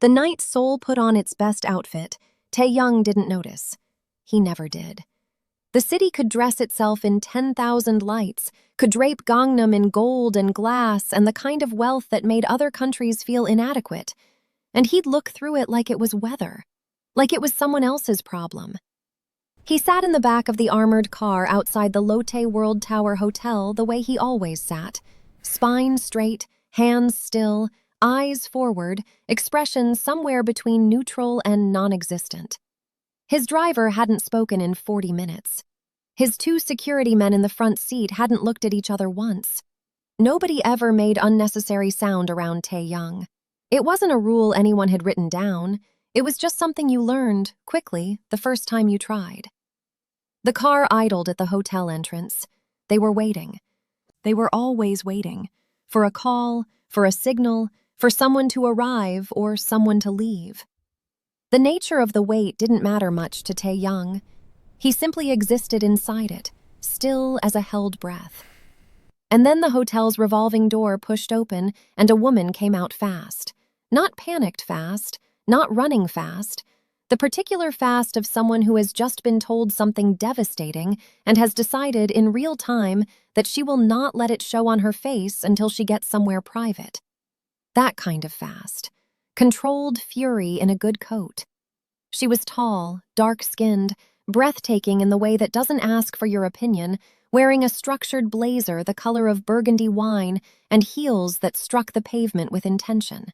The night Seoul put on its best outfit, Tae-young didn't notice. He never did. The city could dress itself in 10,000 lights, could drape Gangnam in gold and glass and the kind of wealth that made other countries feel inadequate. And he'd look through it like it was weather, like it was someone else's problem. He sat in the back of the armored car outside the Lotte World Tower Hotel the way he always sat, spine straight, hands still, eyes forward, expression somewhere between neutral and non-existent. His driver hadn't spoken in 40 minutes. His two security men in the front seat hadn't looked at each other once. Nobody ever made unnecessary sound around Tae-young. It wasn't a rule anyone had written down. It was just something you learned, quickly, the first time you tried. The car idled at the hotel entrance. They were waiting. They were always waiting. For a call, for a signal, for someone to arrive or someone to leave. The nature of the wait didn't matter much to Tae-young. He simply existed inside it, still as a held breath. And then the hotel's revolving door pushed open and a woman came out fast. Not panicked fast, not running fast, the particular fast of someone who has just been told something devastating and has decided in real time that she will not let it show on her face until she gets somewhere private. That kind of fast. Controlled fury in a good coat. She was tall, dark-skinned, breathtaking in the way that doesn't ask for your opinion, wearing a structured blazer the color of burgundy wine and heels that struck the pavement with intention.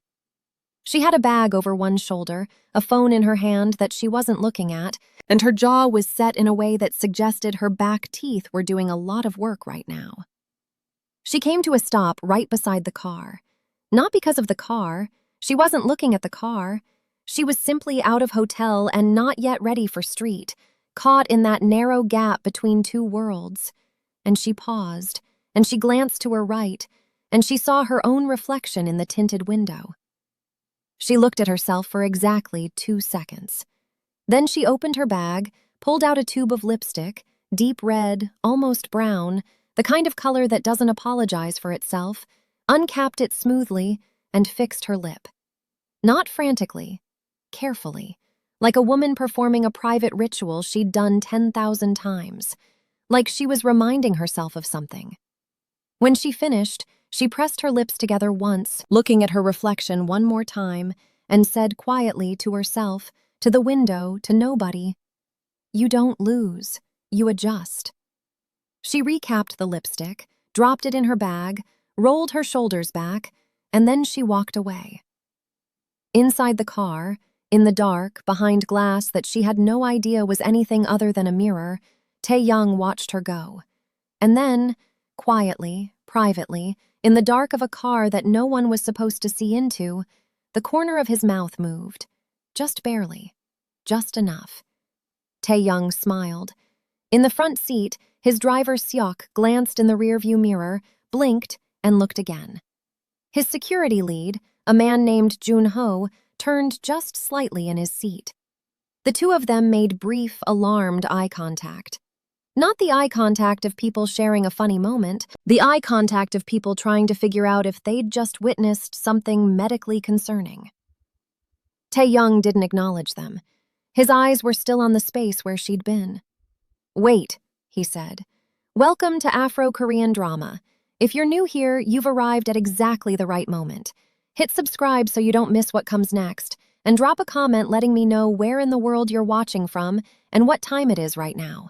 She had a bag over one shoulder, a phone in her hand that she wasn't looking at, and her jaw was set in a way that suggested her back teeth were doing a lot of work right now. She came to a stop right beside the car. Not because of the car. She wasn't looking at the car. She was simply out of hotel and not yet ready for street, caught in that narrow gap between two worlds. And she paused, and she glanced to her right, and she saw her own reflection in the tinted window. She looked at herself for exactly 2 seconds. Then she opened her bag, pulled out a tube of lipstick, deep red, almost brown, the kind of color that doesn't apologize for itself, uncapped it smoothly, and fixed her lip. Not frantically, carefully, like a woman performing a private ritual she'd done 10,000 times, like she was reminding herself of something. When she finished, she pressed her lips together once, looking at her reflection one more time, and said quietly to herself, to the window, to nobody, "You don't lose, you adjust." She recapped the lipstick, dropped it in her bag, rolled her shoulders back, and then she walked away. Inside the car, in the dark, behind glass that she had no idea was anything other than a mirror, Tae-young watched her go. And then, quietly, privately, in the dark of a car that no one was supposed to see into, the corner of his mouth moved. Just barely. Just enough. Tae-young smiled. In the front seat, his driver Seok glanced in the rearview mirror, blinked, and looked again. His security lead, a man named Jun-ho, turned just slightly in his seat. The two of them made brief, alarmed eye contact. Not the eye contact of people sharing a funny moment, the eye contact of people trying to figure out if they'd just witnessed something medically concerning. Tae-young didn't acknowledge them. His eyes were still on the space where she'd been. "Wait," he said. "Welcome to Afro Korean Drama. If you're new here, you've arrived at exactly the right moment. Hit subscribe so you don't miss what comes next, and drop a comment letting me know where in the world you're watching from and what time it is right now.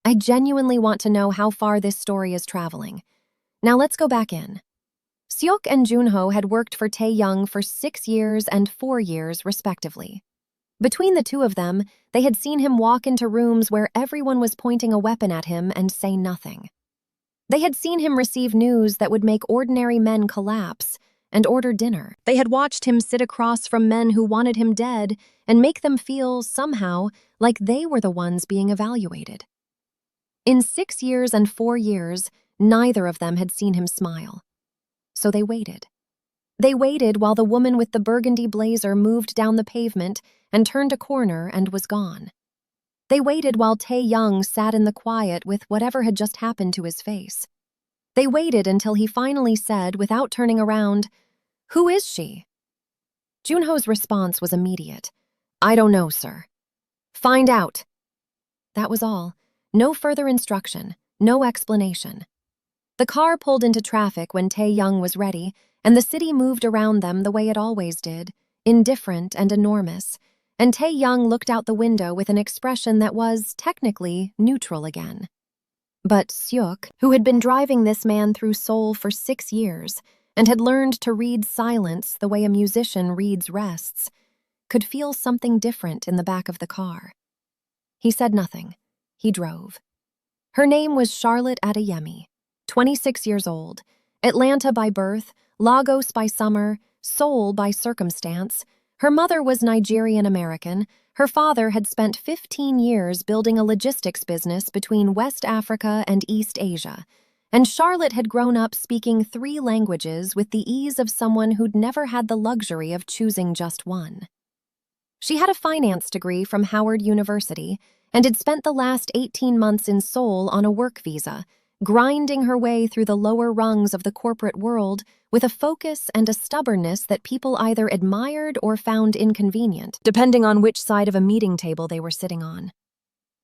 I genuinely want to know how far this story is traveling. Now let's go back in." Seok and Junho had worked for Tae-young for 6 years and 4 years, respectively. Between the two of them, they had seen him walk into rooms where everyone was pointing a weapon at him and say nothing. They had seen him receive news that would make ordinary men collapse and order dinner. They had watched him sit across from men who wanted him dead and make them feel, somehow, like they were the ones being evaluated. In 6 years and 4 years, neither of them had seen him smile. So they waited. They waited while the woman with the burgundy blazer moved down the pavement and turned a corner and was gone. They waited while Tae-young sat in the quiet with whatever had just happened to his face. They waited until he finally said, without turning around, "Who is she?" Junho's response was immediate. I don't know, sir. Find out. That was all. No further instruction, no explanation. The car pulled into traffic when Tae-young was ready, and the city moved around them the way it always did, indifferent and enormous, and Tae-young looked out the window with an expression that was, technically, neutral again. But Seok, who had been driving this man through Seoul for 6 years and had learned to read silence the way a musician reads rests, could feel something different in the back of the car. He said nothing. He drove. Her name was Charlotte Adeyemi, 26 years old, Atlanta by birth, Lagos by summer, Seoul by circumstance. Her mother was Nigerian-American. Her father had spent 15 years building a logistics business between West Africa and East Asia, and Charlotte had grown up speaking 3 languages with the ease of someone who'd never had the luxury of choosing just one. She had a finance degree from Howard University and had spent the last 18 months in Seoul on a work visa, grinding her way through the lower rungs of the corporate world with a focus and a stubbornness that people either admired or found inconvenient, depending on which side of a meeting table they were sitting on.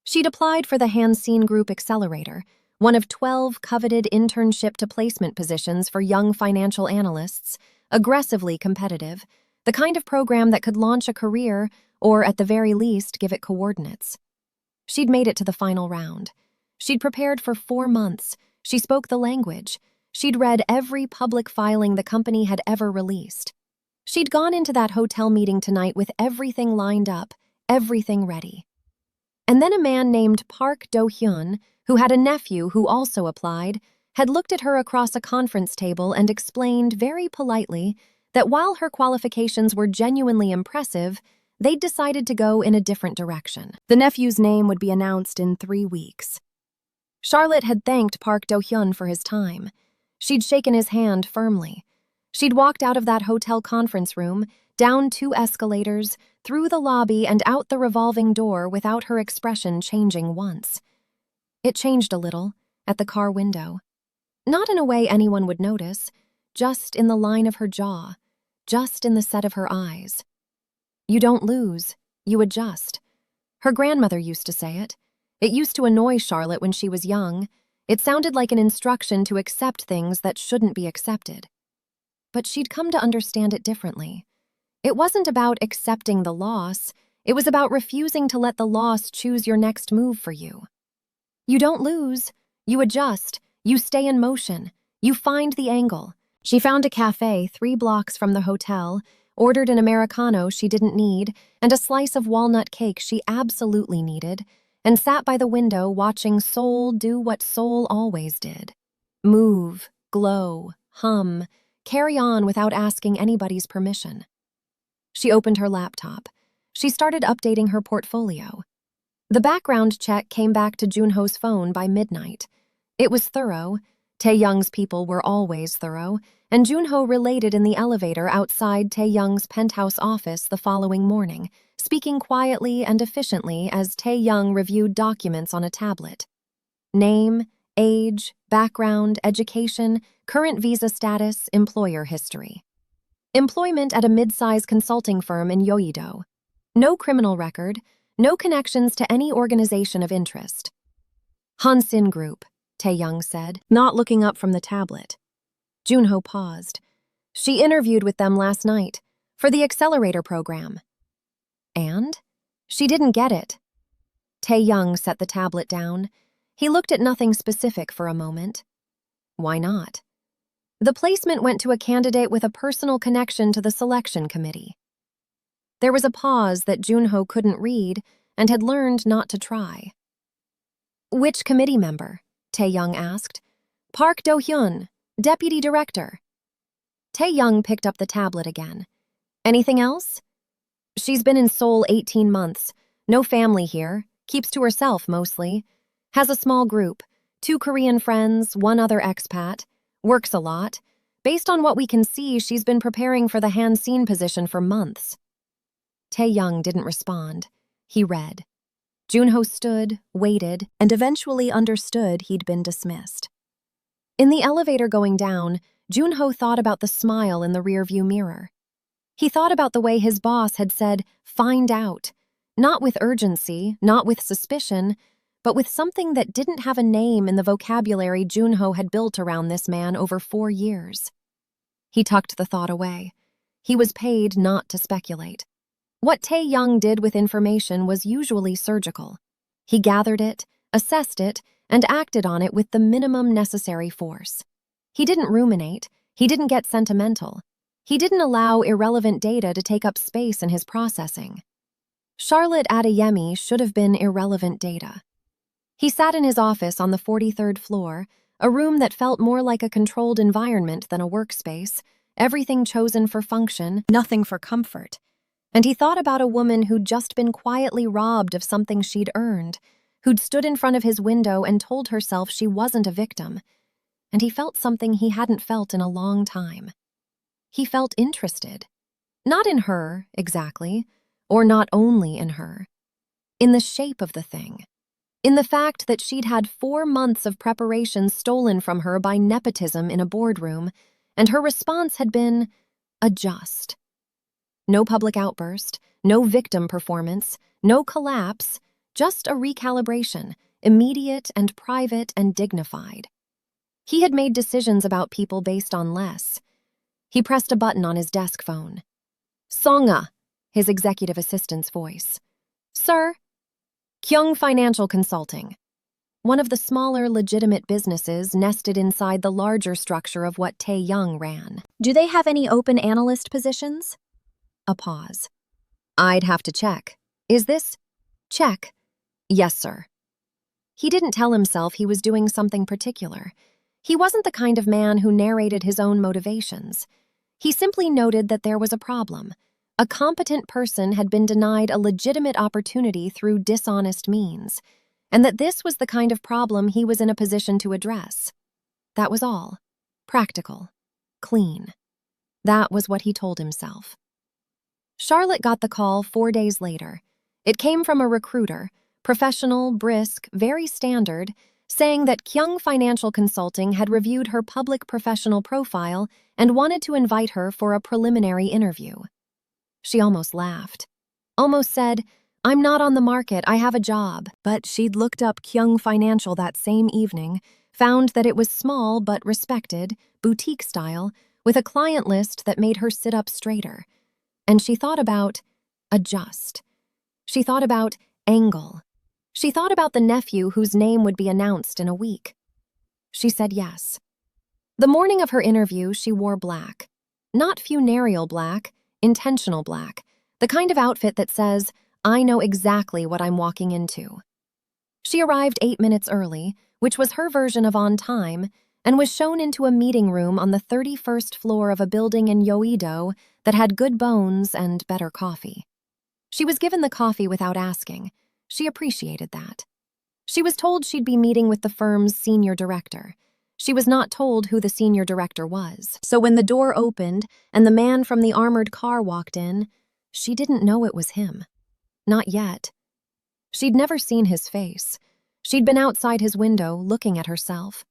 She'd applied for the Hansine Group Accelerator, one of 12 coveted internship-to-placement positions for young financial analysts, aggressively competitive, the kind of program that could launch a career or, at the very least, give it coordinates. She'd made it to the final round. She'd prepared for 4 months. She spoke the language. She'd read every public filing the company had ever released. She'd gone into that hotel meeting tonight with everything lined up, everything ready. And then a man named Park Do-hyun, who had a nephew who also applied, had looked at her across a conference table and explained very politely that while her qualifications were genuinely impressive, they'd decided to go in a different direction. The nephew's name would be announced in 3 weeks. Charlotte had thanked Park Do-hyun for his time. She'd shaken his hand firmly. She'd walked out of that hotel conference room, down 2 escalators, through the lobby and out the revolving door without her expression changing once. It changed a little, at the car window. Not in a way anyone would notice, just in the line of her jaw, just in the set of her eyes. You don't lose, you adjust. Her grandmother used to say it. It used to annoy Charlotte when she was young. It sounded like an instruction to accept things that shouldn't be accepted. But she'd come to understand it differently. It wasn't about accepting the loss. It was about refusing to let the loss choose your next move for you. You don't lose. You adjust. You stay in motion. You find the angle. She found a cafe 3 blocks from the hotel, ordered an Americano she didn't need, and a slice of walnut cake she absolutely needed, and sat by the window watching Seoul do what Seoul always did. Move, glow, hum, carry on without asking anybody's permission. She opened her laptop. She started updating her portfolio. The background check came back to Junho's phone by midnight. It was thorough. Tae-young's people were always thorough, and Junho related in the elevator outside Tae-young's penthouse office the following morning, speaking quietly and efficiently as Tae-young reviewed documents on a tablet. Name, age, background, education, current visa status, employer history. Employment at a mid-size consulting firm in Yeouido. No criminal record, no connections to any organization of interest. Hansine Group, Tae-young said, not looking up from the tablet. Junho paused. She interviewed with them last night, for the accelerator program. And? She didn't get it. Tae-young set the tablet down. He looked at nothing specific for a moment. Why not? The placement went to a candidate with a personal connection to the selection committee. There was a pause that Junho couldn't read and had learned not to try. Which committee member? Tae-young asked. Park Do-hyun, deputy director. Tae-young picked up the tablet again. Anything else? She's been in Seoul 18 months. No family here. Keeps to herself mostly. Has a small group. 2 Korean friends, 1 other expat. Works a lot. Based on what we can see, she's been preparing for the Hansine position for months. Tae-young didn't respond. He read. Junho stood, waited, and eventually understood he'd been dismissed. In the elevator going down, Junho thought about the smile in the rearview mirror. He thought about the way his boss had said, "Find out." Not with urgency, not with suspicion, but with something that didn't have a name in the vocabulary Junho had built around this man over 4 years. He tucked the thought away. He was paid not to speculate. What Tae-young did with information was usually surgical. He gathered it, assessed it, and acted on it with the minimum necessary force. He didn't ruminate. He didn't get sentimental. He didn't allow irrelevant data to take up space in his processing. Charlotte Adeyemi should have been irrelevant data. He sat in his office on the 43rd floor, a room that felt more like a controlled environment than a workspace, everything chosen for function, nothing for comfort. And he thought about a woman who'd just been quietly robbed of something she'd earned, who'd stood in front of his window and told herself she wasn't a victim. And he felt something he hadn't felt in a long time. He felt interested. Not in her, exactly, or not only in her. In the shape of the thing. In the fact that she'd had 4 months of preparation stolen from her by nepotism in a boardroom, and her response had been adjust. No public outburst, no victim performance, no collapse, just a recalibration, immediate and private and dignified. He had made decisions about people based on less. He pressed a button on his desk phone. "Songa," his executive assistant's voice. "Sir?" "Kyung Financial Consulting." One of the smaller, legitimate businesses nested inside the larger structure of what Tae-young ran. "Do they have any open analyst positions?" A pause. "I'd have to check. Is this?" "Check." "Yes, sir." He didn't tell himself he was doing something particular. He wasn't the kind of man who narrated his own motivations. He simply noted that there was a problem. A competent person had been denied a legitimate opportunity through dishonest means, and that this was the kind of problem he was in a position to address. That was all. Practical. Clean. That was what he told himself. Charlotte got the call 4 days later. It came from a recruiter, professional, brisk, very standard, saying that Kyung Financial Consulting had reviewed her public professional profile and wanted to invite her for a preliminary interview. She almost laughed. Almost said, "I'm not on the market, I have a job." But she'd looked up Kyung Financial that same evening, found that it was small but respected, boutique style, with a client list that made her sit up straighter. And she thought about adjust. She thought about angle. She thought about the nephew whose name would be announced in a week. She said yes. The morning of her interview, she wore black. Not funereal black, intentional black. The kind of outfit that says, "I know exactly what I'm walking into." She arrived 8 minutes early, which was her version of on time, and was shown into a meeting room on the 31st floor of a building in Yoido that had good bones and better coffee. She was given the coffee without asking. She appreciated that. She was told she'd be meeting with the firm's senior director. She was not told who the senior director was. So when the door opened and the man from the armored car walked in, she didn't know it was him. Not yet. She'd never seen his face. She'd been outside his window looking at herself.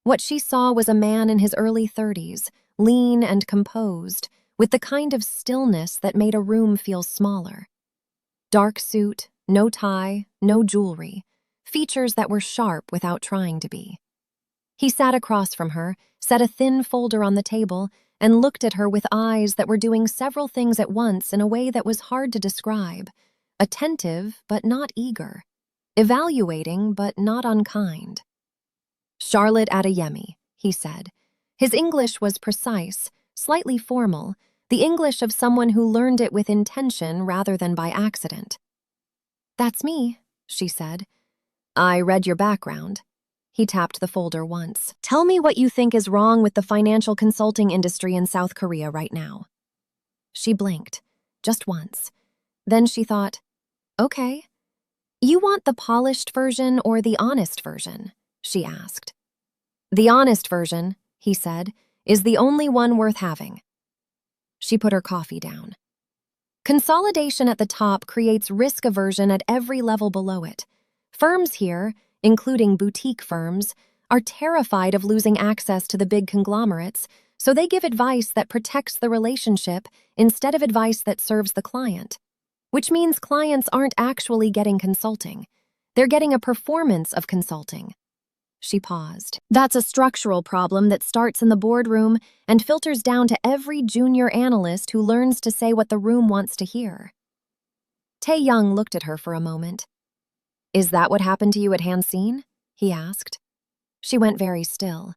What she saw was a man in his early 30s, lean and composed, with the kind of stillness that made a room feel smaller. Dark suit, no tie, no jewelry, features that were sharp without trying to be. He sat across from her, set a thin folder on the table, and looked at her with eyes that were doing several things at once in a way that was hard to describe. Attentive, but not eager. Evaluating, but not unkind. "Charlotte Adeyemi," he said. His English was precise, slightly formal, the English of someone who learned it with intention rather than by accident. "That's me," she said. "I read your background." He tapped the folder once. "Tell me what you think is wrong with the financial consulting industry in South Korea right now." She blinked, just once. Then she thought, "Okay. You want the polished version or the honest version?" she asked. "The honest version," he said, "is the only one worth having." She put her coffee down. Consolidation at the top creates risk aversion at every level below it. Firms here, including boutique firms, are terrified of losing access to the big conglomerates, so they give advice that protects the relationship instead of advice that serves the client, which means clients aren't actually getting consulting. They're getting a performance of consulting. She paused. That's a structural problem that starts in the boardroom and filters down to every junior analyst who learns to say what the room wants to hear. Tae-young looked at her for a moment. Is that what happened to you at Hansine? He asked. She went very still.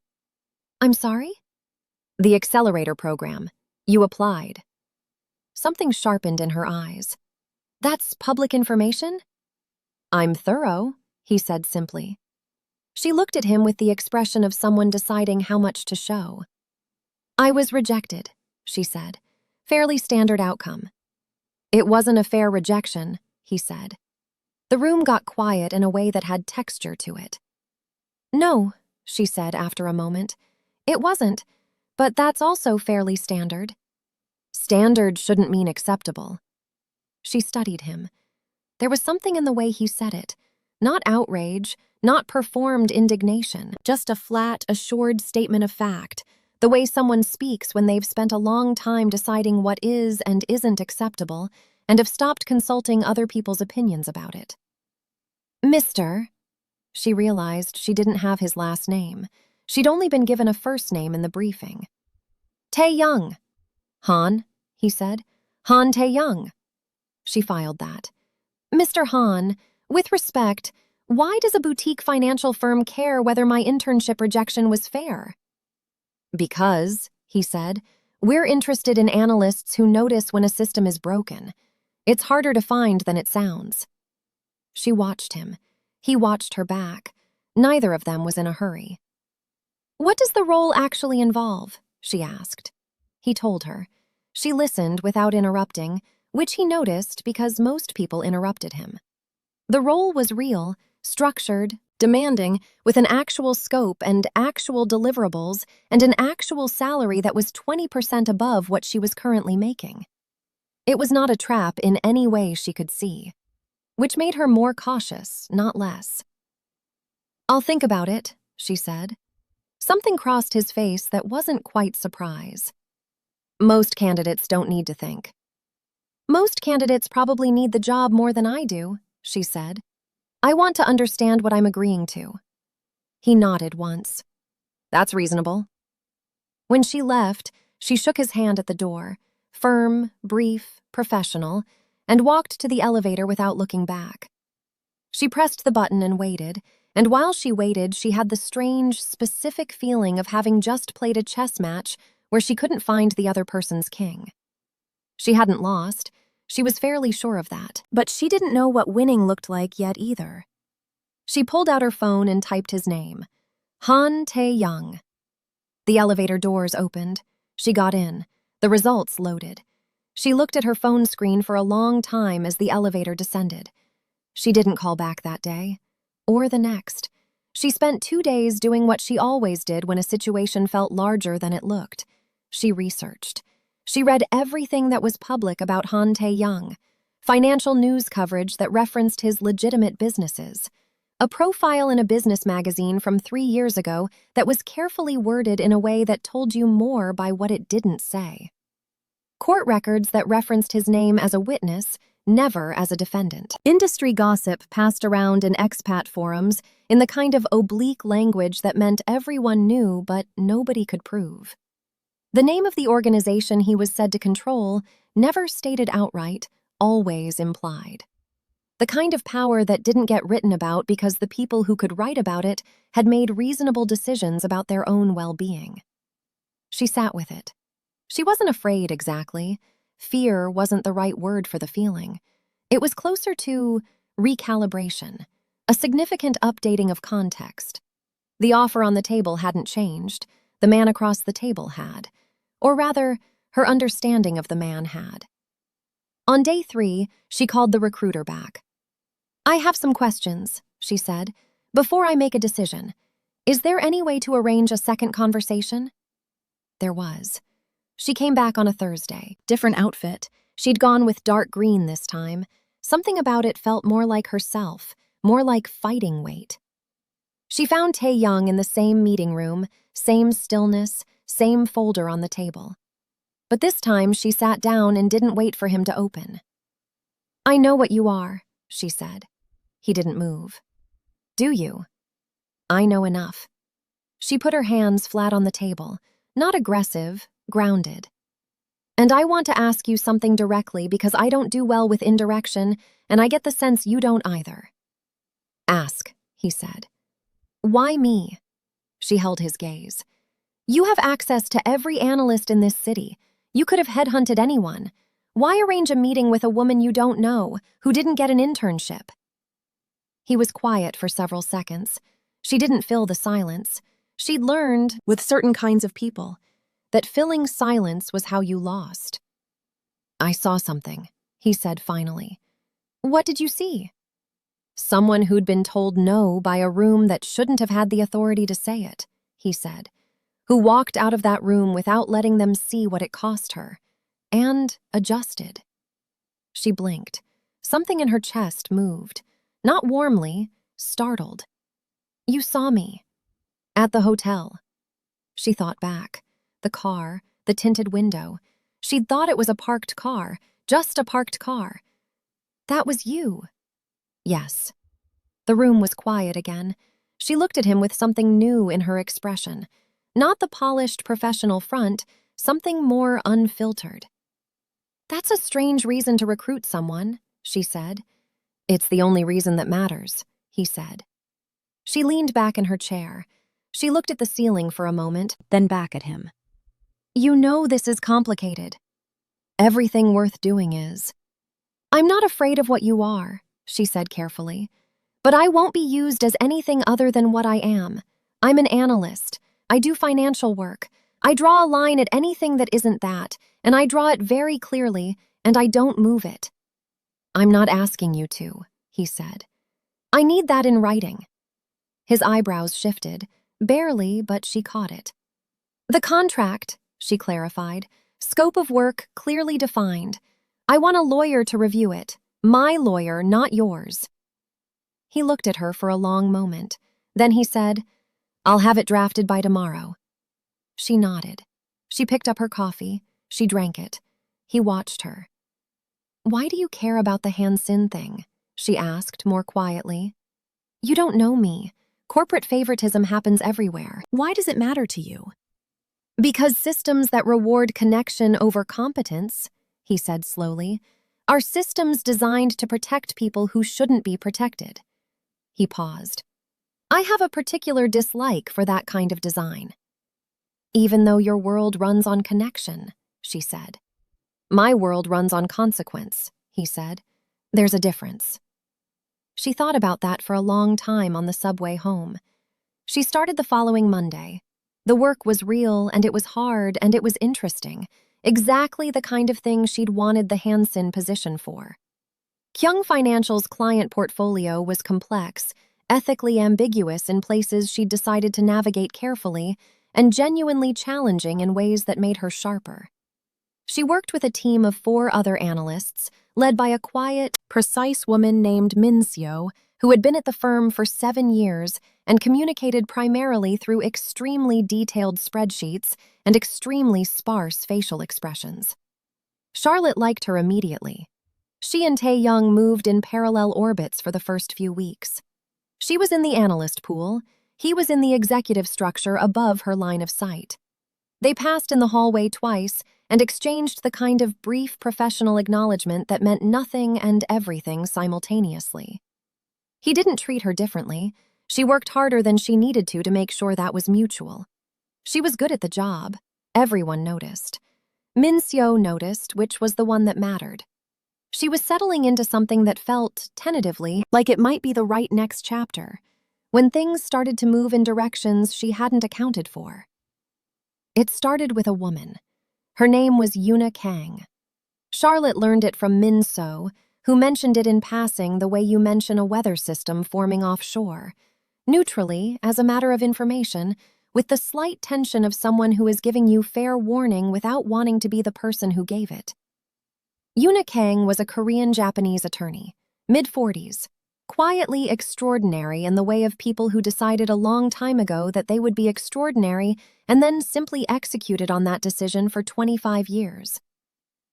I'm sorry? The accelerator program. You applied. Something sharpened in her eyes. That's public information? I'm thorough, he said simply. She looked at him with the expression of someone deciding how much to show. I was rejected, she said. Fairly standard outcome. It wasn't a fair rejection, he said. The room got quiet in a way that had texture to it. No, she said after a moment. It wasn't, but that's also fairly standard. Standard shouldn't mean acceptable. She studied him. There was something in the way he said it. Not outrage, not performed indignation, just a flat, assured statement of fact, the way someone speaks when they've spent a long time deciding what is and isn't acceptable and have stopped consulting other people's opinions about it. Mr. She realized she didn't have his last name. She'd only been given a first name in the briefing. Tae-young. Han, he said. Han Tae-young. She filed that. Mr. Han, with respect, why does a boutique financial firm care whether my internship rejection was fair? Because, he said, we're interested in analysts who notice when a system is broken. It's harder to find than it sounds. She watched him. He watched her back. Neither of them was in a hurry. What does the role actually involve? She asked. He told her. She listened without interrupting, which he noticed because most people interrupted him. The role was real, structured, demanding, with an actual scope and actual deliverables and an actual salary that was 20% above what she was currently making. It was not a trap in any way she could see, which made her more cautious, not less. I'll think about it, she said. Something crossed his face that wasn't quite surprise. Most candidates don't need to think. Most candidates probably need the job more than I do, she said. I want to understand what I'm agreeing to. He nodded once. That's reasonable. When she left, she shook his hand at the door, firm, brief, professional, and walked to the elevator without looking back. She pressed the button and waited, and while she waited, she had the strange, specific feeling of having just played a chess match where she couldn't find the other person's king. She hadn't lost. She was fairly sure of that, but she didn't know what winning looked like yet either. She pulled out her phone and typed his name, Han Tae-young. The elevator doors opened. She got in. The results loaded. She looked at her phone screen for a long time as the elevator descended. She didn't call back that day, or the next. She spent 2 days doing what she always did when a situation felt larger than it looked. She researched. She read everything that was public about Han Tae-young, financial news coverage that referenced his legitimate businesses, a profile in a business magazine from 3 years ago that was carefully worded in a way that told you more by what it didn't say. Court records that referenced his name as a witness, never as a defendant. Industry gossip passed around in expat forums in the kind of oblique language that meant everyone knew but nobody could prove. The name of the organization he was said to control, never stated outright, always implied. The kind of power that didn't get written about because the people who could write about it had made reasonable decisions about their own well-being. She sat with it. She wasn't afraid exactly. Fear wasn't the right word for the feeling. It was closer to recalibration, a significant updating of context. The offer on the table hadn't changed. The man across the table had. Or rather, her understanding of the man had. On day 3, she called the recruiter back. I have some questions, she said, before I make a decision. Is there any way to arrange a second conversation? There was. She came back on a Thursday. Different outfit. She'd gone with dark green this time. Something about it felt more like herself, more like fighting weight. She found Tae-young in the same meeting room, same stillness, same folder on the table. But this time she sat down and didn't wait for him to open. "I know what you are," she said. He didn't move. "Do you?" "I know enough." She put her hands flat on the table, not aggressive, grounded. "And I want to ask you something directly because I don't do well with indirection, and I get the sense you don't either." "Ask," he said. "Why me?" She held his gaze. "You have access to every analyst in this city. You could have headhunted anyone. Why arrange a meeting with a woman you don't know, who didn't get an internship?" He was quiet for several seconds. She didn't fill the silence. She'd learned, with certain kinds of people, that filling silence was how you lost. "I saw something," he said finally. "What did you see?" "Someone who'd been told no by a room that shouldn't have had the authority to say it," he said, "who walked out of that room without letting them see what it cost her, and adjusted." She blinked. Something in her chest moved, not warmly, startled. "You saw me." "At the hotel." She thought back. The car, the tinted window. She'd thought it was a parked car, just a parked car. "That was you." "Yes." The room was quiet again. She looked at him with something new in her expression. Not the polished professional front, something more unfiltered. "That's a strange reason to recruit someone," she said. "It's the only reason that matters," he said. She leaned back in her chair. She looked at the ceiling for a moment, then back at him. "You know this is complicated. Everything worth doing is." "I'm not afraid of what you are," she said carefully. "But I won't be used as anything other than what I am. I'm an analyst. I do financial work. I draw a line at anything that isn't that, and I draw it very clearly, and I don't move it." "I'm not asking you to," he said. "I need that in writing." His eyebrows shifted, barely, but she caught it. "The contract," she clarified, "scope of work clearly defined. I want a lawyer to review it. My lawyer, not yours." He looked at her for a long moment. Then he said, "I'll have it drafted by tomorrow." She nodded. She picked up her coffee. She drank it. He watched her. "Why do you care about the Han-Sin thing?" she asked more quietly. "You don't know me. Corporate favoritism happens everywhere. Why does it matter to you?" "Because systems that reward connection over competence," he said slowly, "are systems designed to protect people who shouldn't be protected." He paused. "I have a particular dislike for that kind of design." "Even though your world runs on connection," she said. "My world runs on consequence," he said. "There's a difference." She thought about that for a long time on the subway home. She started the following Monday. The work was real, and it was hard, and it was interesting. Exactly the kind of thing she'd wanted the Han-Sin position for. Kyung Financial's client portfolio was complex, ethically ambiguous in places she'd decided to navigate carefully, and genuinely challenging in ways that made her sharper. She worked with a team of 4 other analysts, led by a quiet, precise woman named Min-seo, who had been at the firm for 7 years and communicated primarily through extremely detailed spreadsheets and extremely sparse facial expressions. Charlotte liked her immediately. She and Tae-young moved in parallel orbits for the first few weeks. She was in the analyst pool. He was in the executive structure above her line of sight. They passed in the hallway twice and exchanged the kind of brief professional acknowledgement that meant nothing and everything simultaneously. He didn't treat her differently. She worked harder than she needed to make sure that was mutual. She was good at the job. Everyone noticed. Min-seo noticed, which was the one that mattered. She was settling into something that felt, tentatively, like it might be the right next chapter, when things started to move in directions she hadn't accounted for. It started with a woman. Her name was Yoona Kang. Charlotte learned it from Min-seo, who mentioned it in passing the way you mention a weather system forming offshore, neutrally, as a matter of information, with the slight tension of someone who is giving you fair warning without wanting to be the person who gave it. Yoona Kang was a Korean-Japanese attorney, mid-40s. quietly extraordinary in the way of people who decided a long time ago that they would be extraordinary and then simply executed on that decision for 25 years.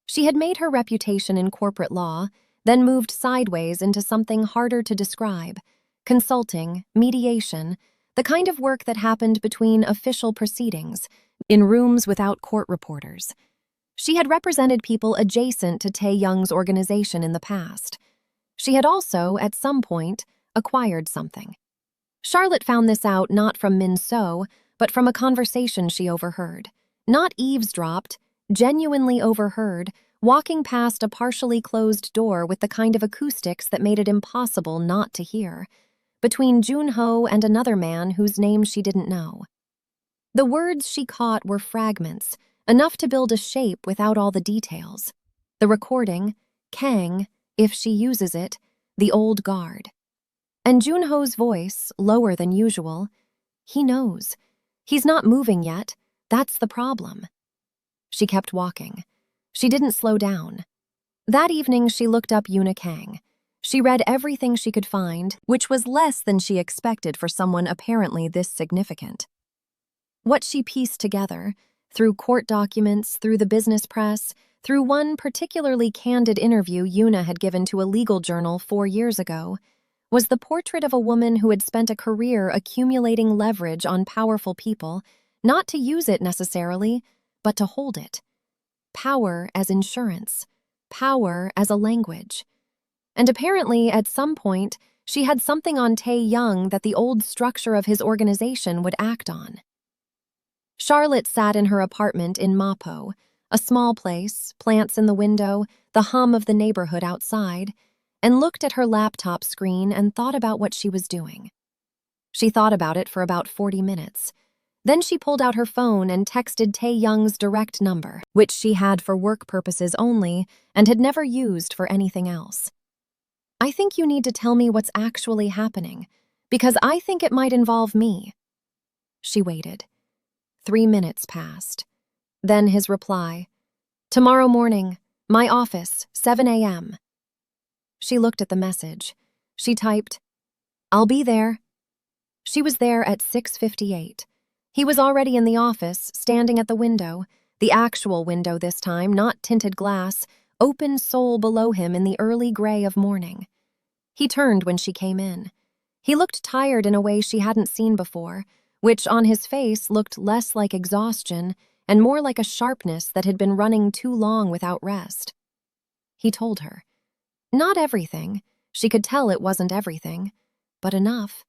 She had made her reputation in corporate law, then moved sideways into something harder to describe: consulting, mediation, the kind of work that happened between official proceedings, in rooms without court reporters. She had represented people adjacent to Tae-young's organization in the past. She had also, at some point, acquired something. Charlotte found this out not from Min-so, but from a conversation she overheard. Not eavesdropped, genuinely overheard, walking past a partially closed door with the kind of acoustics that made it impossible not to hear, between Junho and another man whose name she didn't know. The words she caught were fragments, enough to build a shape without all the details. The recording, Kang, if she uses it, the old guard. And Junho's voice, lower than usual: he knows. He's not moving yet. That's the problem. She kept walking. She didn't slow down. That evening she looked up Yuna Kang. She read everything she could find, which was less than she expected for someone apparently this significant. What she pieced together, through court documents, through the business press, through one particularly candid interview Yuna had given to a legal journal 4 years ago, was the portrait of a woman who had spent a career accumulating leverage on powerful people, not to use it necessarily, but to hold it. Power as insurance, power as a language. And apparently, at some point, she had something on Tae-young that the old structure of his organization would act on. Charlotte sat in her apartment in Mapo, a small place, plants in the window, the hum of the neighborhood outside, and looked at her laptop screen and thought about what she was doing. She thought about it for about 40 minutes. Then she pulled out her phone and texted Tae-young's direct number, which she had for work purposes only and had never used for anything else. "I think you need to tell me what's actually happening, because I think it might involve me." She waited. 3 minutes passed. Then his reply: "Tomorrow morning, my office, 7 a.m. She looked at the message. She typed, "I'll be there." She was there at 6:58. He was already in the office, standing at the window, the actual window this time, not tinted glass, open Seoul below him in the early gray of morning. He turned when she came in. He looked tired in a way she hadn't seen before, which on his face looked less like exhaustion and more like a sharpness that had been running too long without rest. He told her. Not everything. She could tell it wasn't everything, but enough.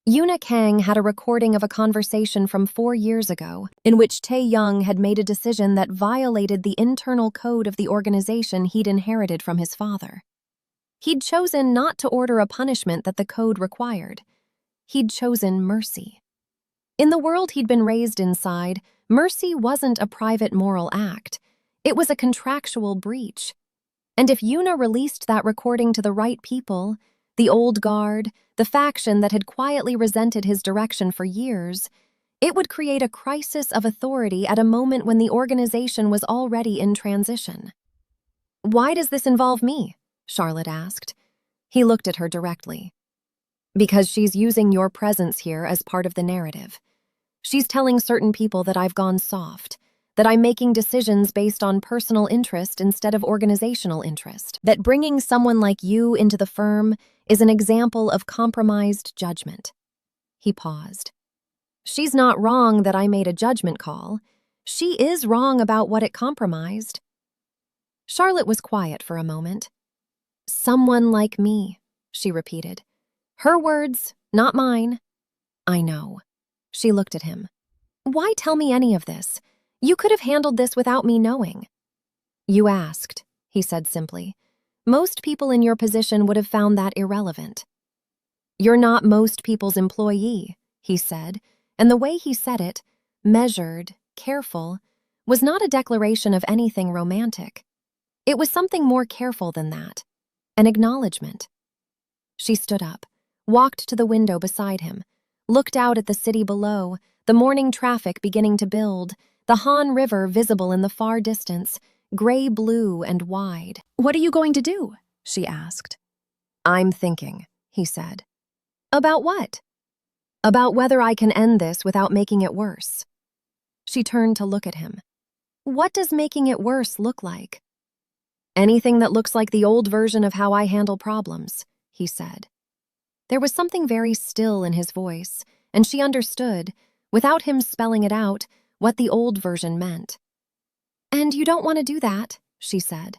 Yuna Kang had a recording of a conversation from 4 years ago in which Tae-young had made a decision that violated the internal code of the organization he'd inherited from his father. He'd chosen not to order a punishment that the code required. He'd chosen mercy. In the world he'd been raised inside, mercy wasn't a private moral act. It was a contractual breach. And if Yuna released that recording to the right people, the old guard, the faction that had quietly resented his direction for years, it would create a crisis of authority at a moment when the organization was already in transition. "Why does this involve me?" Charlotte asked. He looked at her directly. "Because she's using your presence here as part of the narrative. She's telling certain people that I've gone soft, that I'm making decisions based on personal interest instead of organizational interest, that bringing someone like you into the firm is an example of compromised judgment." He paused. "She's not wrong that I made a judgment call. She is wrong about what it compromised." Charlotte was quiet for a moment. "Someone like me," she repeated. Her words, not mine. "I know." She looked at him. "Why tell me any of this? You could have handled this without me knowing." "You asked," he said simply. "Most people in your position would have found that irrelevant." "You're not most people's employee," he said, and the way he said it, measured, careful, was not a declaration of anything romantic. It was something more careful than that, an acknowledgement. She stood up, walked to the window beside him, looked out at the city below, the morning traffic beginning to build, the Han River visible in the far distance, gray-blue and wide. "What are you going to do?" she asked. "I'm thinking," he said. About what? About whether I can end this without making it worse. She turned to look at him. What does making it worse look like? Anything that looks like the old version of how I handle problems, he said. There was something very still in his voice, and she understood, without him spelling it out, what the old version meant. And you don't want to do that, she said.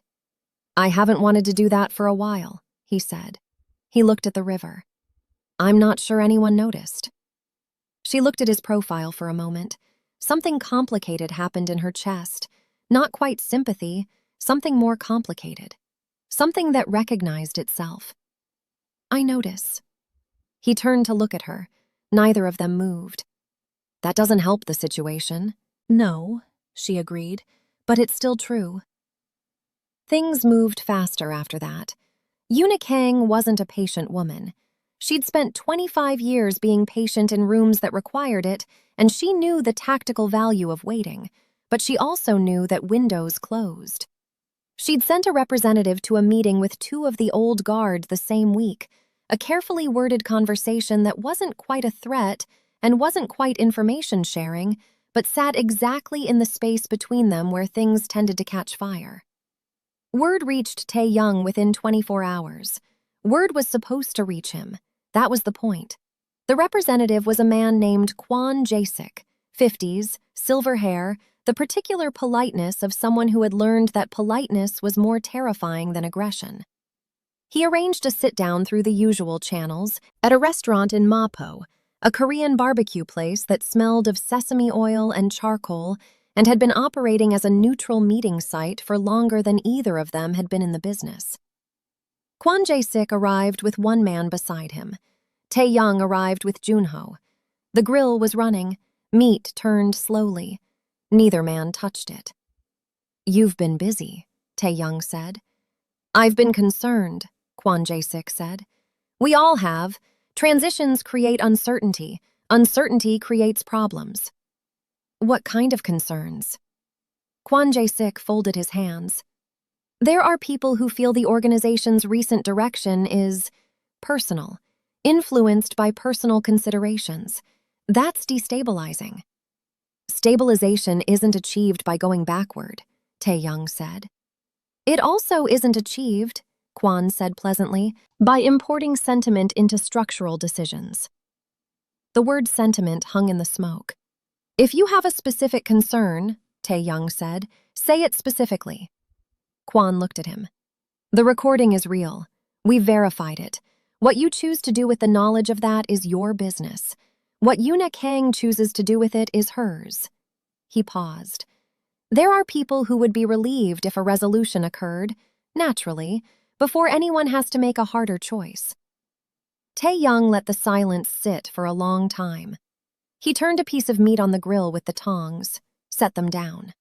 I haven't wanted to do that for a while, he said. He looked at the river. I'm not sure anyone noticed. She looked at his profile for a moment. Something complicated happened in her chest. Not quite sympathy, something more complicated. Something that recognized itself. I notice. He turned to look at her. Neither of them moved. That doesn't help the situation. No, she agreed, but it's still true. Things moved faster after that. Yuna Kang wasn't a patient woman. She'd spent 25 years being patient in rooms that required it, and she knew the tactical value of waiting, but she also knew that windows closed. She'd sent a representative to a meeting with 2 of the old guard the same week, a carefully worded conversation that wasn't quite a threat and wasn't quite information sharing, but sat exactly in the space between them where things tended to catch fire. Word reached Tae-young within 24 hours. Word was supposed to reach him. That was the point. The representative was a man named Kwon Jae-sik, 50s, silver hair, the particular politeness of someone who had learned that politeness was more terrifying than aggression. He arranged a sit-down through the usual channels at a restaurant in Mapo, a Korean barbecue place that smelled of sesame oil and charcoal and had been operating as a neutral meeting site for longer than either of them had been in the business. Kwon Jae-sik arrived with one man beside him. Tae-young arrived with Junho. The grill was running. Meat turned slowly. Neither man touched it. You've been busy, Tae-young said. I've been concerned, Kwon Jae-sik said. We all have. Transitions create uncertainty. Uncertainty creates problems. What kind of concerns? Kwon Jae-sik folded his hands. There are people who feel the organization's recent direction is personal, influenced by personal considerations. That's destabilizing. Stabilization isn't achieved by going backward, Tae-young said. It also isn't achieved, Kwon said pleasantly, by importing sentiment into structural decisions. The word sentiment hung in the smoke. If you have a specific concern, Tae-young said, say it specifically. Kwon looked at him. The recording is real. We've verified it. What you choose to do with the knowledge of that is your business. What Yuna Kang chooses to do with it is hers. He paused. There are people who would be relieved if a resolution occurred, naturally, before anyone has to make a harder choice. Tae-young let the silence sit for a long time. He turned a piece of meat on the grill with the tongs, set them down.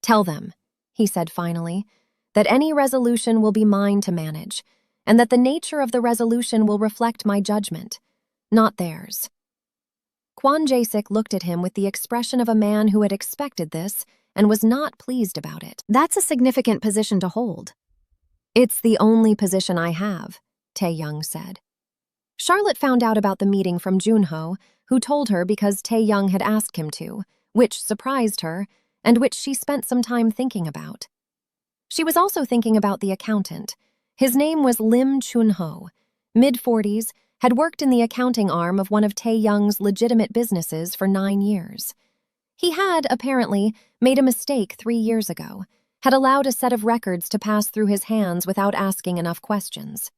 Tell them, he said finally, that any resolution will be mine to manage, and that the nature of the resolution will reflect my judgment, not theirs. Kwon Jae-sik looked at him with the expression of a man who had expected this and was not pleased about it. That's a significant position to hold. It's the only position I have, Tae-young said. Charlotte found out about the meeting from Junho, who told her because Tae-young had asked him to, which surprised her, and which she spent some time thinking about. She was also thinking about the accountant. His name was Lim Chun-ho, mid-40s, had worked in the accounting arm of one of Tae-young's legitimate businesses for 9 years. He had, apparently, made a mistake 3 years ago, had allowed a set of records to pass through his hands without asking enough questions.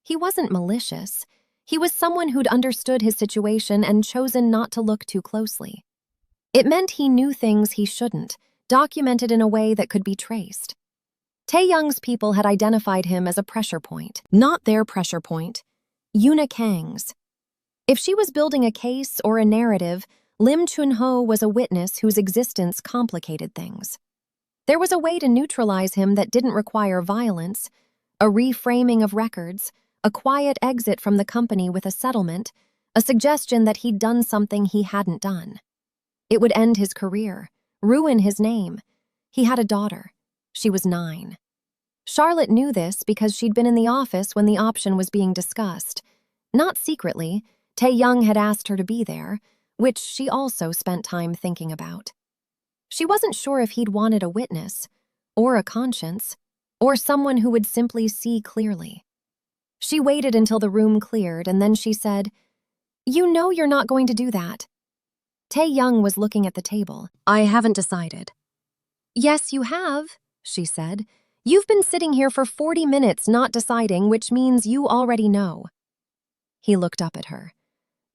He wasn't malicious. He was someone who'd understood his situation and chosen not to look too closely. It meant he knew things he shouldn't, documented in a way that could be traced. Tae-young's people had identified him as a pressure point, not their pressure point, Yuna Kang's. If she was building a case or a narrative, Lim Chun-ho was a witness whose existence complicated things. There was a way to neutralize him that didn't require violence, a reframing of records, a quiet exit from the company with a settlement, a suggestion that he'd done something he hadn't done. It would end his career, ruin his name. He had a daughter. She was 9. Charlotte knew this because she'd been in the office when the option was being discussed, Not secretly, Tae-young had asked her to be there, which she also spent time thinking about. She wasn't sure if he'd wanted a witness, or a conscience, or someone who would simply see clearly. She waited until the room cleared, and then she said, "You know you're not going to do that." Tae-young was looking at the table. "I haven't decided." "Yes, you have," she said. "You've been sitting here for 40 minutes not deciding, which means you already know." He looked up at her.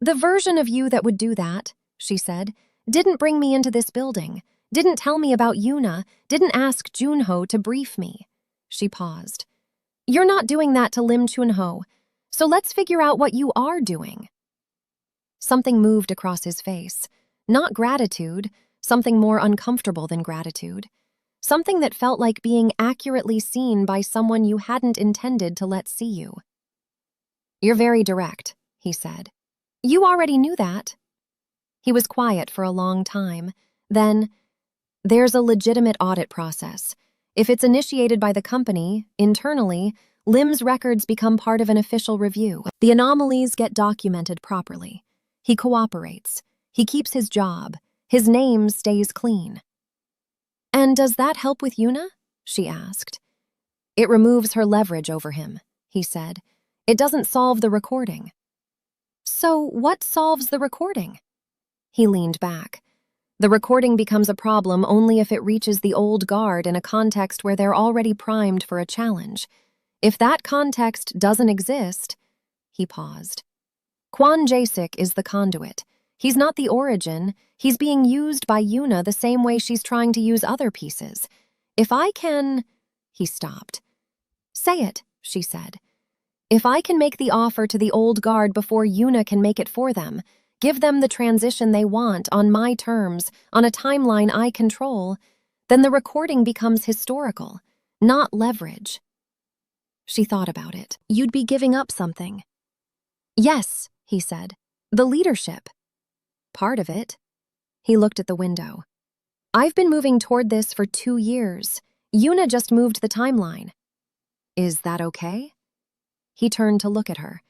"The version of you that would do that," she said, "didn't bring me into this building, didn't tell me about Yuna, didn't ask Junho to brief me." She paused. "You're not doing that to Lim Chunho, so let's figure out what you are doing." Something moved across his face. Not gratitude, something more uncomfortable than gratitude. Something that felt like being accurately seen by someone you hadn't intended to let see you. "You're very direct," he said. "You already knew that." He was quiet for a long time. Then, "There's a legitimate audit process. If it's initiated by the company, internally, Lim's records become part of an official review. The anomalies get documented properly. He cooperates. He keeps his job. His name stays clean." "And does that help with Yuna?" she asked. "It removes her leverage over him," he said. "It doesn't solve the recording." "So what solves the recording?" He leaned back. "The recording becomes a problem only if it reaches the old guard in a context where they're already primed for a challenge. If that context doesn't exist..." He paused. "Kwon Jae-sik is the conduit. He's not the origin. He's being used by Yuna the same way she's trying to use other pieces. If I can..." He stopped. "Say it," she said. "If I can make the offer to the old guard before Yuna can make it for them, give them the transition they want on my terms, on a timeline I control, then the recording becomes historical, not leverage." She thought about it. "You'd be giving up something." "Yes," he said. "The leadership." "Part of it." He looked at the window. "I've been moving toward this for 2 years. Yuna just moved the timeline." "Is that okay?" He turned to look at her.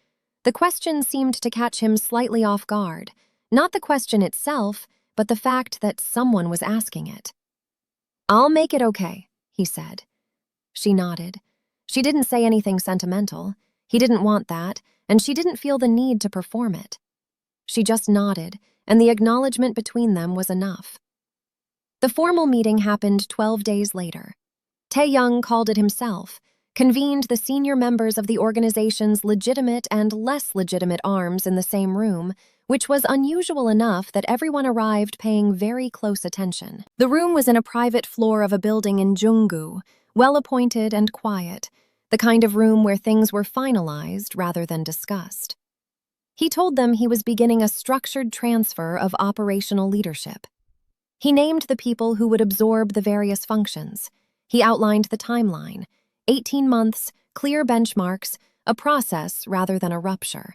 The question seemed to catch him slightly off guard. Not the question itself, but the fact that someone was asking it. "I'll make it okay," he said. She nodded. She didn't say anything sentimental. He didn't want that, and she didn't feel the need to perform it. She just nodded, and the acknowledgement between them was enough. The formal meeting happened 12 days later. Tae-young called it himself, convened the senior members of the organization's legitimate and less legitimate arms in the same room, which was unusual enough that everyone arrived paying very close attention. The room was in a private floor of a building in Junggu, well-appointed and quiet, the kind of room where things were finalized rather than discussed. He told them he was beginning a structured transfer of operational leadership. He named the people who would absorb the various functions. He outlined the timeline, 18 months, clear benchmarks, a process rather than a rupture.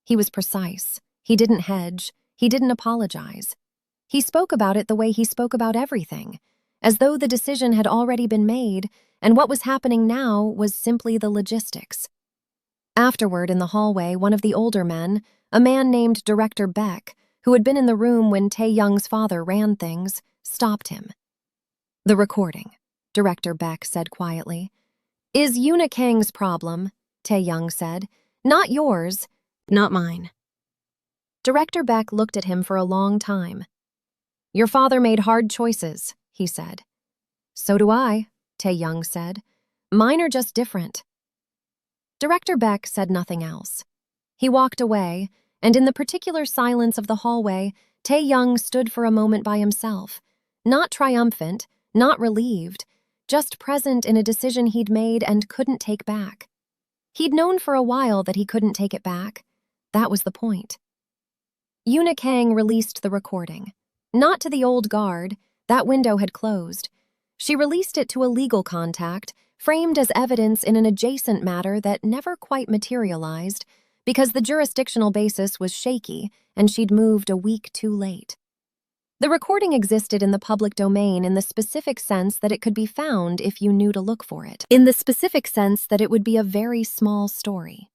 He was precise. He didn't hedge. He didn't apologize. He spoke about it the way he spoke about everything, as though the decision had already been made, and what was happening now was simply the logistics. Afterward, in the hallway, one of the older men, a man named Director Beck, who had been in the room when Tae-young's father ran things, stopped him. "The recording," Director Beck said quietly. "Is Yuna Kang's problem," Tae-young said. "Not yours." "Not mine." Director Beck looked at him for a long time. "Your father made hard choices," he said. "So do I," Tae-young said. "Mine are just different." Director Beck said nothing else. He walked away, and in the particular silence of the hallway, Tae-young stood for a moment by himself, not triumphant, not relieved, just present in a decision he'd made and couldn't take back. He'd known for a while that he couldn't take it back. That was the point. Yuna Kang released the recording. Not to the old guard, that window had closed. She released it to a legal contact, framed as evidence in an adjacent matter that never quite materialized because the jurisdictional basis was shaky and she'd moved a week too late. The recording existed in the public domain in the specific sense that it could be found if you knew to look for it, in the specific sense that it would be a very small story.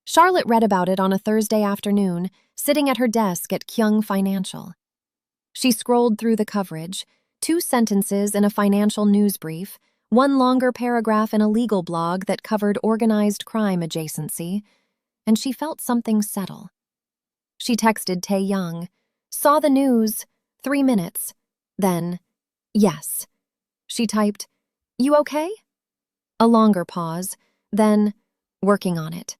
Charlotte read about it on a Thursday afternoon, sitting at her desk at Kyung Financial. She scrolled through the coverage, 2 sentences in a financial news brief, 1 longer paragraph in a legal blog that covered organized crime adjacency, and she felt something settle. She texted Tae-young, "Saw the news, 3 minutes." Then, "Yes." She typed, "You okay?" A longer pause, then, "Working on it."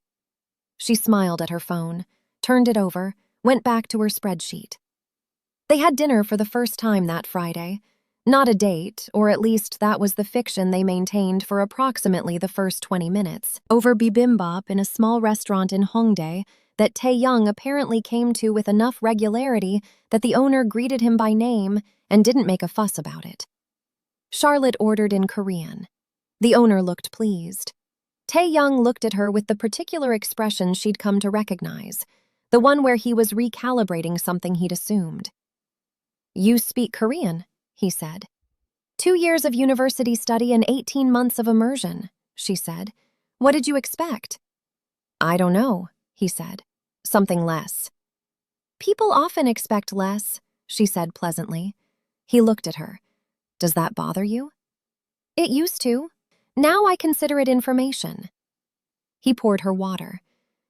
She smiled at her phone, turned it over, went back to her spreadsheet. They had dinner for the first time that Friday. Not a date, or at least that was the fiction they maintained for approximately the first 20 minutes, over bibimbap in a small restaurant in Hongdae that Tae-young apparently came to with enough regularity that the owner greeted him by name and didn't make a fuss about it. Charlotte ordered in Korean. The owner looked pleased. Tae-young looked at her with the particular expression she'd come to recognize, the one where he was recalibrating something he'd assumed. "You speak Korean," he said. "2 years of university study and 18 months of immersion," she said. "What did you expect?" "I don't know," he said. "Something less." "People often expect less," she said pleasantly. He looked at her. "Does that bother you?" "It used to. Now I consider it information." He poured her water.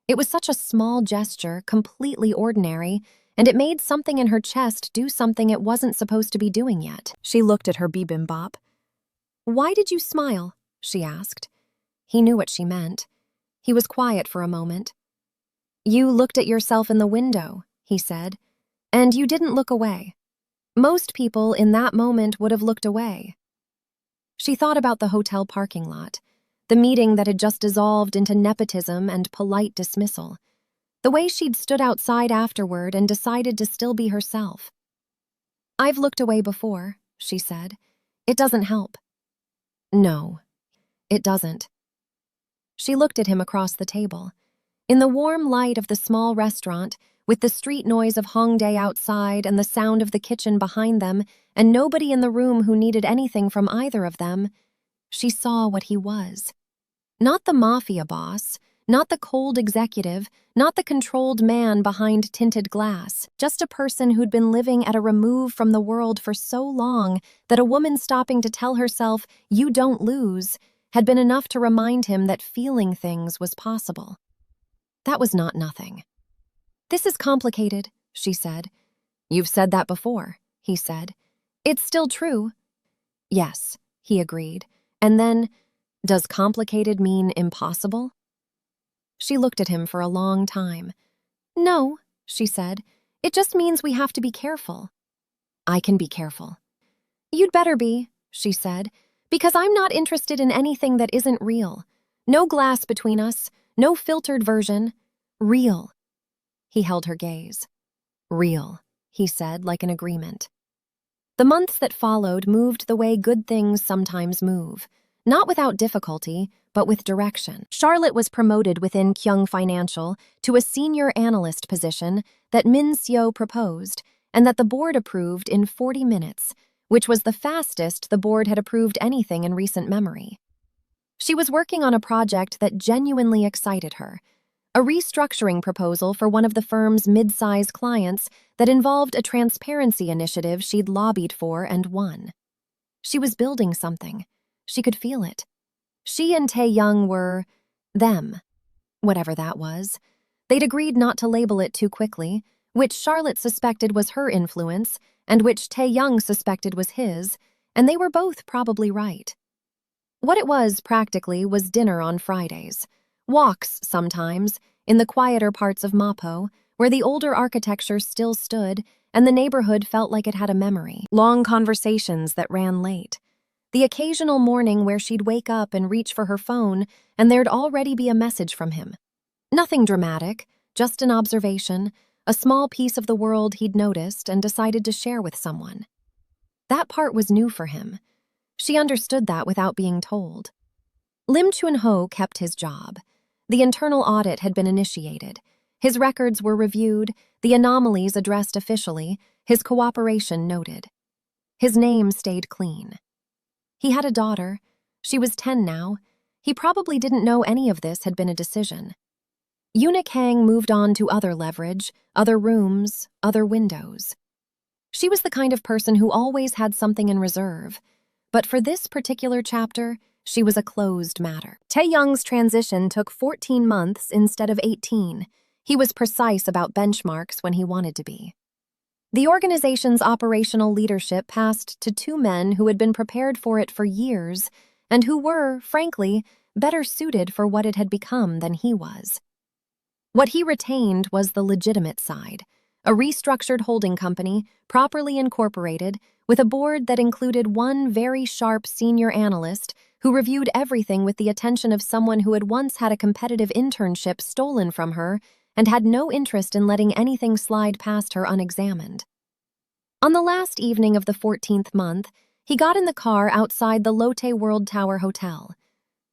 It was such a small gesture, completely ordinary, and it made something in her chest do something it wasn't supposed to be doing yet. She looked at her bibimbap. "Why did you smile?" she asked. He knew what she meant. He was quiet for a moment. "You looked at yourself in the window," he said, "and you didn't look away. Most people in that moment would have looked away." She thought about the hotel parking lot, the meeting that had just dissolved into nepotism and polite dismissal, the way she'd stood outside afterward and decided to still be herself. "I've looked away before," she said. "It doesn't help." "No, it doesn't." She looked at him across the table. In the warm light of the small restaurant, with the street noise of Hongdae outside and the sound of the kitchen behind them, and nobody in the room who needed anything from either of them, she saw what he was. Not the Mafia boss, not the cold executive, not the controlled man behind tinted glass, just a person who'd been living at a remove from the world for so long that a woman stopping to tell herself, "You don't lose," had been enough to remind him that feeling things was possible. That was not nothing. "This is complicated," she said. "You've said that before," he said. "It's still true." "Yes," he agreed. And then, "Does complicated mean impossible?" She looked at him for a long time. "No," she said. "It just means we have to be careful." "I can be careful." "You'd better be," she said, "because I'm not interested in anything that isn't real. No glass between us, no filtered version. Real." He held her gaze. "Real," he said, like an agreement. The months that followed moved the way good things sometimes move. Not without difficulty, but with direction. Charlotte was promoted within Kyung Financial to a senior analyst position that Min Seo proposed and that the board approved in 40 minutes, which was the fastest the board had approved anything in recent memory. She was working on a project that genuinely excited her, a restructuring proposal for one of the firm's mid-size clients that involved a transparency initiative she'd lobbied for and won. She was building something. She could feel it. She and Tae-young were them, whatever that was. They'd agreed not to label it too quickly, which Charlotte suspected was her influence and which Tae-young suspected was his, and they were both probably right. What it was, practically, was dinner on Fridays. Walks, sometimes, in the quieter parts of Mapo, where the older architecture still stood and the neighborhood felt like it had a memory. Long conversations that ran late. The occasional morning where she'd wake up and reach for her phone and there'd already be a message from him. Nothing dramatic, just an observation, a small piece of the world he'd noticed and decided to share with someone. That part was new for him. She understood that without being told. Lim Chun-ho kept his job. The internal audit had been initiated. His records were reviewed, the anomalies addressed officially, his cooperation noted. His name stayed clean. He had a daughter. She was 10 now. He probably didn't know any of this had been a decision. Eunuch Hang moved on to other leverage, other rooms, other windows. She was the kind of person who always had something in reserve. But for this particular chapter, she was a closed matter. Taeyoung's transition took 14 months instead of 18. He was precise about benchmarks when he wanted to be. The organization's operational leadership passed to two men who had been prepared for it for years and who were, frankly, better suited for what it had become than he was. What he retained was the legitimate side, a restructured holding company, properly incorporated, with a board that included one very sharp senior analyst who reviewed everything with the attention of someone who had once had a competitive internship stolen from her and had no interest in letting anything slide past her unexamined. On the last evening of the 14th month, he got in the car outside the Lotte World Tower Hotel.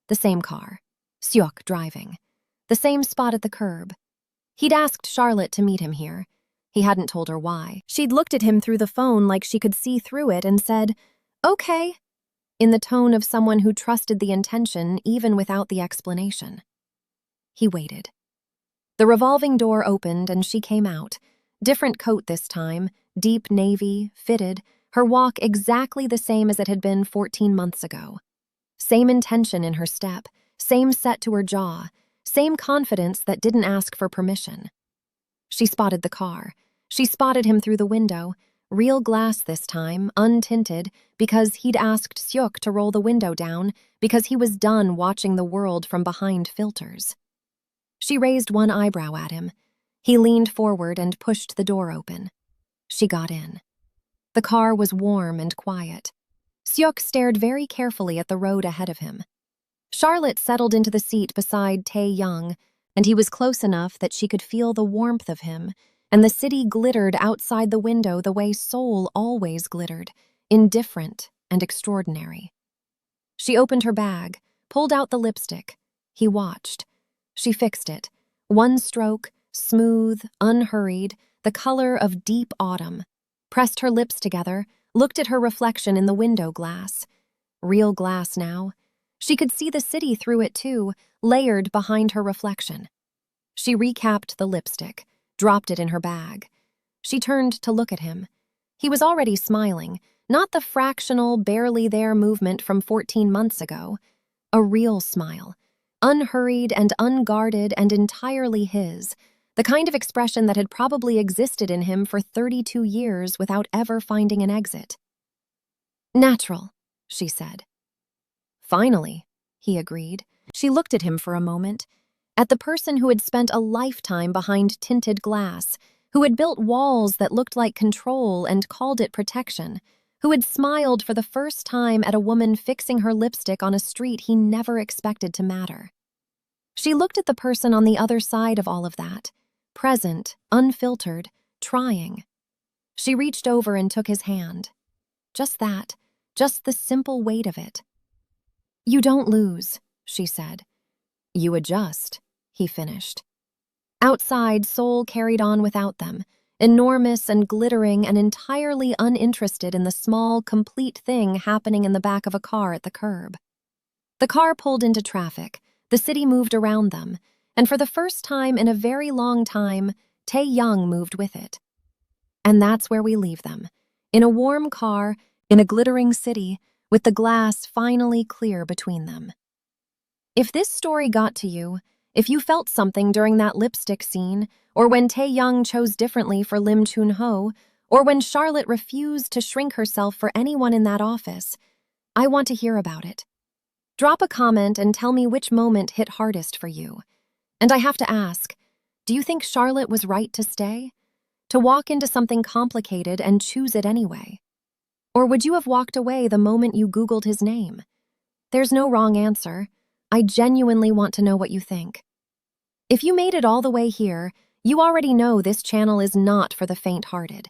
The same car, Seok driving. The same spot at the curb. He'd asked Charlotte to meet him here. He hadn't told her why. She'd looked at him through the phone like she could see through it and said, "Okay," in the tone of someone who trusted the intention even without the explanation. He waited. The revolving door opened and she came out. Different coat this time, deep navy, fitted, her walk exactly the same as it had been 14 months ago. Same intention in her step, same set to her jaw, same confidence that didn't ask for permission. She spotted the car. She spotted him through the window, real glass this time, untinted, because he'd asked Seok to roll the window down because he was done watching the world from behind filters. She raised one eyebrow at him. He leaned forward and pushed the door open. She got in. The car was warm and quiet. Seok stared very carefully at the road ahead of him. Charlotte settled into the seat beside Taeyoung, and he was close enough that she could feel the warmth of him, and the city glittered outside the window the way Seoul always glittered, indifferent and extraordinary. She opened her bag, pulled out the lipstick. He watched. She fixed it. One stroke, smooth, unhurried, the color of deep autumn. Pressed her lips together, looked at her reflection in the window glass. Real glass now. She could see the city through it too, layered behind her reflection. She recapped the lipstick, dropped it in her bag. She turned to look at him. He was already smiling, not the fractional, barely there movement from 14 months ago. A real smile, unhurried and unguarded and entirely his, the kind of expression that had probably existed in him for 32 years without ever finding an exit. "Natural," she said. "Finally," he agreed. She looked at him for a moment, at the person who had spent a lifetime behind tinted glass, who had built walls that looked like control and called it protection, who had smiled for the first time at a woman fixing her lipstick on a street he never expected to matter. She looked at the person on the other side of all of that, present, unfiltered, trying. She reached over and took his hand. Just that, just the simple weight of it. "You don't lose," she said. "You adjust," he finished. Outside, Seoul carried on without them, enormous and glittering and entirely uninterested in the small, complete thing happening in the back of a car at the curb. The car pulled into traffic, the city moved around them, and for the first time in a very long time, Taeyoung moved with it. And that's where we leave them, in a warm car, in a glittering city, with the glass finally clear between them. If this story got to you, if you felt something during that lipstick scene, or when Taeyoung chose differently for Lim Chun-ho, or when Charlotte refused to shrink herself for anyone in that office, I want to hear about it. Drop a comment and tell me which moment hit hardest for you. And I have to ask, do you think Charlotte was right to stay? To walk into something complicated and choose it anyway? Or would you have walked away the moment you Googled his name? There's no wrong answer. I genuinely want to know what you think. If you made it all the way here, you already know this channel is not for the faint-hearted.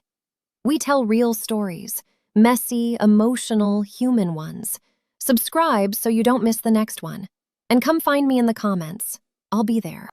We tell real stories, messy, emotional, human ones. Subscribe so you don't miss the next one. And come find me in the comments. I'll be there.